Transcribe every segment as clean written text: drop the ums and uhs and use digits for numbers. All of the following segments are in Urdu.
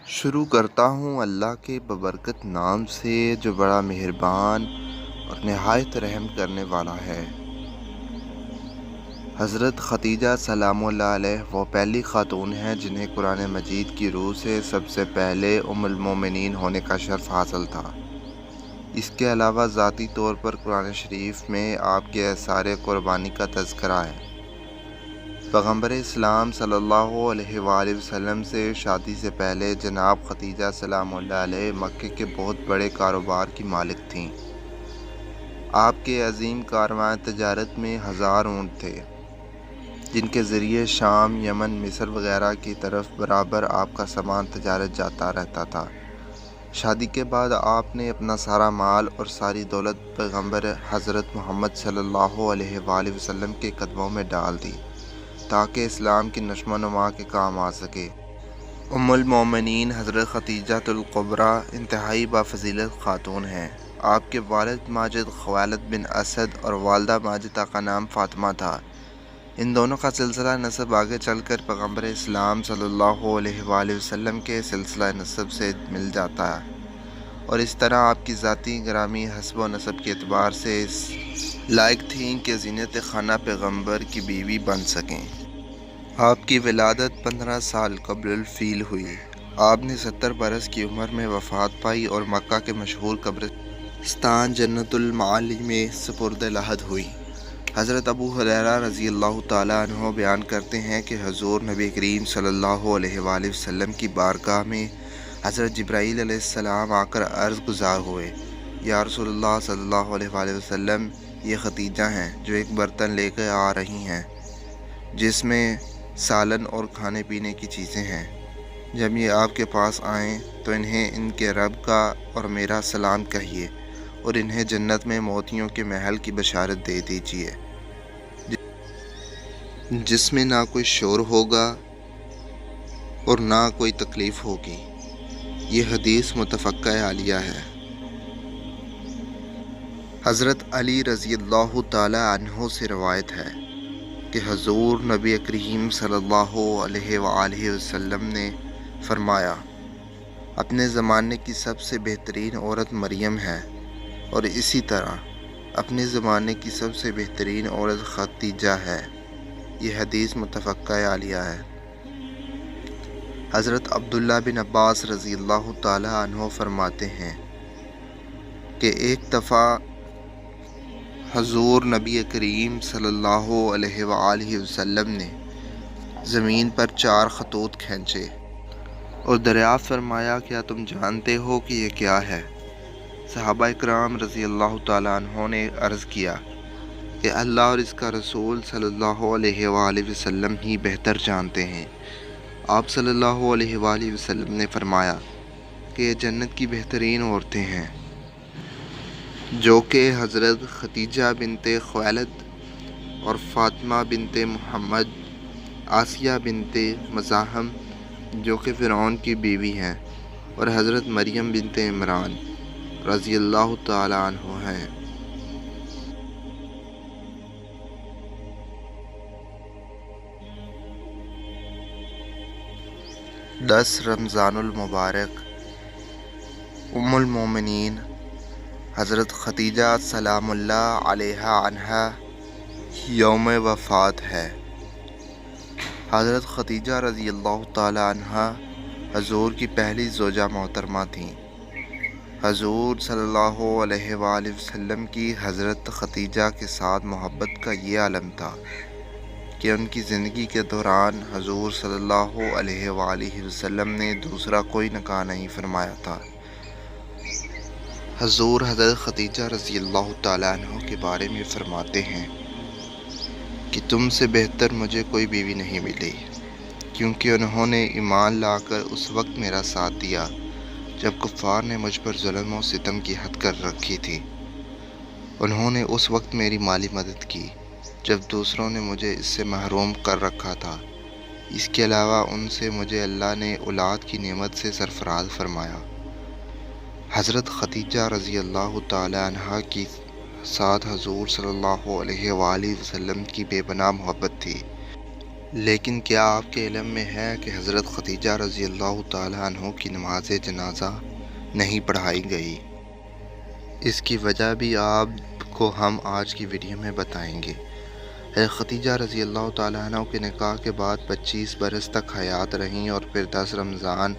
شروع کرتا ہوں اللہ کے ببرکت نام سے جو بڑا مہربان اور نہایت رحم کرنے والا ہے۔ حضرت خدیجہ سلام اللہ علیہ وہ پہلی خاتون ہیں جنہیں قرآن مجید کی روح سے سب سے پہلے ام المومنین ہونے کا شرف حاصل تھا۔ اس کے علاوہ ذاتی طور پر قرآن شریف میں آپ کے آثار قربانی کا تذکرہ ہے۔ پیغمبر اسلام صلی اللہ علیہ وآلہ وسلم سے شادی سے پہلے جناب خدیجہ سلام اللہ علیہ مکے کے بہت بڑے کاروبار کی مالک تھیں۔ آپ کے عظیم کارواں تجارت میں 1000 اونٹ تھے، جن کے ذریعے شام، یمن، مصر وغیرہ کی طرف برابر آپ کا سامان تجارت جاتا رہتا تھا۔ شادی کے بعد آپ نے اپنا سارا مال اور ساری دولت پیغمبر حضرت محمد صلی اللہ علیہ وآلہ وسلم کے قدموں میں ڈال دی تاکہ اسلام کی نشو و نما کے کام آ سکے۔ ام المومنین حضرت خدیجہ الکبریٰ انتہائی بافضیلت خاتون ہیں۔ آپ کے والد ماجد خویلد بن اسد اور والدہ ماجدہ کا نام فاطمہ تھا۔ ان دونوں کا سلسلہ نسب آگے چل کر پیغمبر اسلام صلی اللہ علیہ وآلہ وسلم کے سلسلہ نسب سے مل جاتا ہے، اور اس طرح آپ کی ذاتی گرامی حسب و نسب کے اعتبار سے اس لائق تھیں کہ زینت خانہ پیغمبر کی بیوی بن سکیں۔ آپ کی ولادت 15 سال قبل الفیل ہوئی۔ آپ نے 70 برس کی عمر میں وفات پائی اور مکہ کے مشہور قبرستان جنت المعالی میں سپرد لحد ہوئی۔ حضرت ابو ہریرہ رضی اللہ تعالیٰ عنہ بیان کرتے ہیں کہ حضور نبی کریم صلی اللہ علیہ وآلہ وسلم کی بارگاہ میں حضرت جبرائیل علیہ السلام آ کر عرض گزار ہوئے، یا رسول اللہ صلی اللہ علیہ وآلہ وسلم، یہ خدیجہ ہیں جو ایک برتن لے کر آ رہی ہیں جس میں سالن اور کھانے پینے کی چیزیں ہیں۔ جب یہ آپ کے پاس آئیں تو انہیں ان کے رب کا اور میرا سلام کہیے، اور انہیں جنت میں موتیوں کے محل کی بشارت دے دیجیے جس میں نہ کوئی شور ہوگا اور نہ کوئی تکلیف ہوگی۔ یہ حدیث متفقہ عالیہ ہے۔ حضرت علی رضی اللہ تعالیٰ عنہ سے روایت ہے کہ حضور نبی کریم صلی اللہ علیہ وآلہ وسلم نے فرمایا، اپنے زمانے کی سب سے بہترین عورت مریم ہے، اور اسی طرح اپنے زمانے کی سب سے بہترین عورت خدیجہ ہے۔ یہ حدیث متفقہ عالیہ ہے۔ حضرت عبداللہ بن عباس رضی اللہ تعالیٰ عنہ فرماتے ہیں کہ ایک دفعہ حضور نبی کریم صلی اللہ علیہ وآلہ وسلم نے زمین پر 4 خطوط کھینچے اور دریافت فرمایا، کیا تم جانتے ہو کہ یہ کیا ہے؟ صحابہ اکرام رضی اللہ تعالیٰ عنہ نے عرض کیا کہ اللہ اور اس کا رسول صلی اللہ علیہ وآلہ وسلم ہی بہتر جانتے ہیں۔ آپ صلی اللہ علیہ وآلہ وسلم نے فرمایا کہ یہ جنت کی بہترین عورتیں ہیں، جو کہ حضرت خدیجہ بنت خویلد اور فاطمہ بنت محمد، آسیہ بنت مزاحم جو کہ فرعون کی بیوی ہیں، اور حضرت مریم بنت عمران رضی اللہ تعالیٰ عنہ ہیں۔ رمضان المبارک۔ ام المومنین حضرت خدیجہ سلام اللہ علیہا عنہا یوم وفات ہے۔ حضرت خدیجہ رضی اللہ تعالیٰ عنہا حضور کی پہلی زوجہ محترمہ تھیں۔ حضور صلی اللہ علیہ وآلہ وسلم کی حضرت خدیجہ کے ساتھ محبت کا یہ عالم تھا کہ ان کی زندگی کے دوران حضور صلی اللہ علیہ وآلہ وسلم نے دوسرا کوئی نکاح نہیں فرمایا تھا۔ حضور حضرت خدیجہ رضی اللہ تعالیٰ عنہ کے بارے میں فرماتے ہیں کہ تم سے بہتر مجھے کوئی بیوی نہیں ملی، کیونکہ انہوں نے ایمان لا کر اس وقت میرا ساتھ دیا جب کفار نے مجھ پر ظلم و ستم کی حد کر رکھی تھی۔ انہوں نے اس وقت میری مالی مدد کی جب دوسروں نے مجھے اس سے محروم کر رکھا تھا۔ اس کے علاوہ ان سے مجھے اللہ نے اولاد کی نعمت سے سرفراز فرمایا۔ حضرت خدیجہ رضی اللہ تعالیٰ عنہا کی ساتھ حضور صلی اللہ علیہ وآلہ وسلم کی بے پناہ محبت تھی۔ لیکن کیا آپ کے علم میں ہے کہ حضرت خدیجہ رضی اللہ تعالیٰ عنہ کی نماز جنازہ نہیں پڑھائی گئی؟ اس کی وجہ بھی آپ کو ہم آج کی ویڈیو میں بتائیں گے۔ حضرت خدیجہ رضی اللہ تعالیٰ عنہ کے نکاح کے بعد 25 برس تک حیات رہیں اور پھر 10 رمضان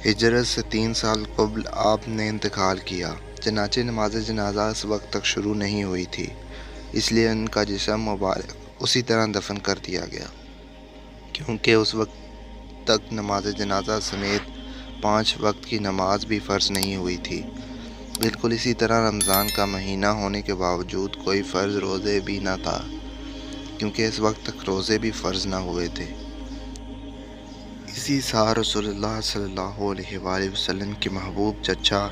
ہجرت سے 3 سال قبل آپ نے انتقال کیا۔ چنانچہ نماز جنازہ اس وقت تک شروع نہیں ہوئی تھی، اس لیے ان کا جسم مبارک اسی طرح دفن کر دیا گیا، کیونکہ اس وقت تک نماز جنازہ سمیت 5 وقت کی نماز بھی فرض نہیں ہوئی تھی۔ بالکل اسی طرح رمضان کا مہینہ ہونے کے باوجود کوئی فرض روزے بھی نہ تھا، کیونکہ اس وقت تک روزے بھی فرض نہ ہوئے تھے۔ اسی سال رسول اللہ صلی اللہ علیہ وآلہ وسلم کے محبوب چچا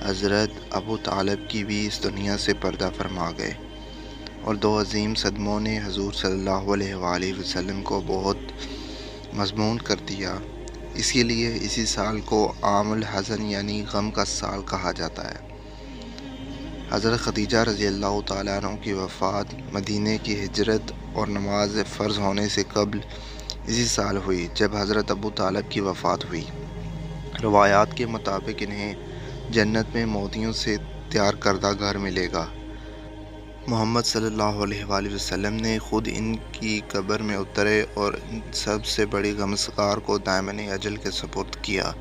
حضرت ابو طالب کی بھی اس دنیا سے پردہ فرما گئے، اور 2 عظیم صدموں نے حضور صلی اللہ علیہ وآلہ وسلم کو بہت مضمون کر دیا۔ اسی لیے اسی سال کو عام الحزن یعنی غم کا سال کہا جاتا ہے۔ حضرت خدیجہ رضی اللہ تعالیٰ عنہ کی وفات مدینہ کی ہجرت اور نماز فرض ہونے سے قبل اسی سال ہوئی جب حضرت ابو طالب کی وفات ہوئی۔ روایات کے مطابق انہیں جنت میں موتیوں سے تیار کردہ گھر ملے گا۔ محمد صلی اللہ علیہ وآلہ وسلم نے خود ان کی قبر میں اترے اور ان سب سے بڑی غمسگار کو دامن اجل کے سپرد کیا۔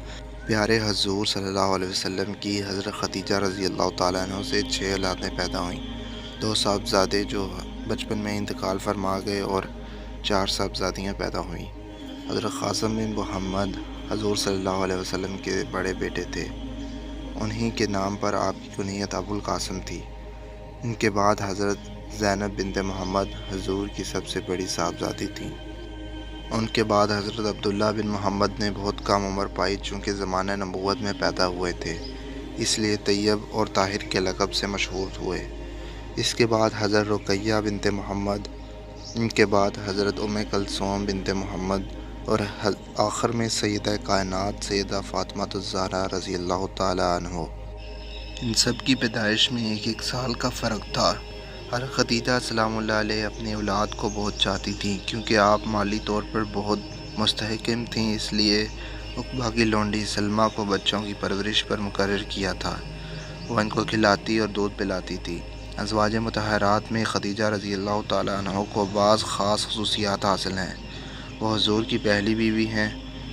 پیارے حضور صلی اللہ علیہ وسلم کی حضرت خدیجہ رضی اللہ تعالیٰ عنہ سے 6 اولادیں پیدا ہوئیں، 2 صاحبزادے جو بچپن میں انتقال فرما گئے اور 4 صاحبزادیاں پیدا ہوئیں۔ حضرت قاسم بن محمد حضور صلی اللہ علیہ وسلم کے بڑے بیٹے تھے، انہی کے نام پر آپ کی کنیت ابو القاسم تھی۔ ان کے بعد حضرت زینب بنت محمد حضور کی سب سے بڑی صاحبزادی تھیں۔ ان کے بعد حضرت عبداللہ بن محمد نے بہت کم عمر پائی، چونکہ زمانہ نبوت میں پیدا ہوئے تھے، اس لیے طیب اور طاہر کے لقب سے مشہور ہوئے۔ اس کے بعد حضرت رقیہ بنت محمد، ان کے بعد حضرت ام کلثوم بنت محمد، اور آخر میں سیدہ کائنات سیدہ فاطمہ الزہرا رضی اللہ تعالی عنہ۔ ان سب کی پیدائش میں 1 سال کا فرق تھا۔ حضرت خدیجہ سلام اللہ علیہ اپنی اولاد کو بہت چاہتی تھیں، کیونکہ آپ مالی طور پر بہت مستحکم تھیں، اس لیے عقبہ کی لونڈی سلمہ کو بچوں کی پرورش پر مقرر کیا تھا۔ وہ ان کو کھلاتی اور دودھ پلاتی تھی۔ ازواج مطہرات میں خدیجہ رضی اللہ تعالیٰ عنہ کو بعض خاص خصوصیات حاصل ہیں۔ وہ حضور کی پہلی بیوی ہیں۔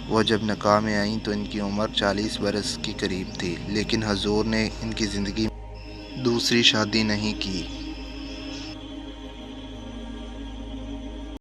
وہ جب نکاح میں آئیں تو ان کی عمر 40 برس کے قریب تھی، لیکن حضور نے ان کی زندگی میں دوسری شادی نہیں کی۔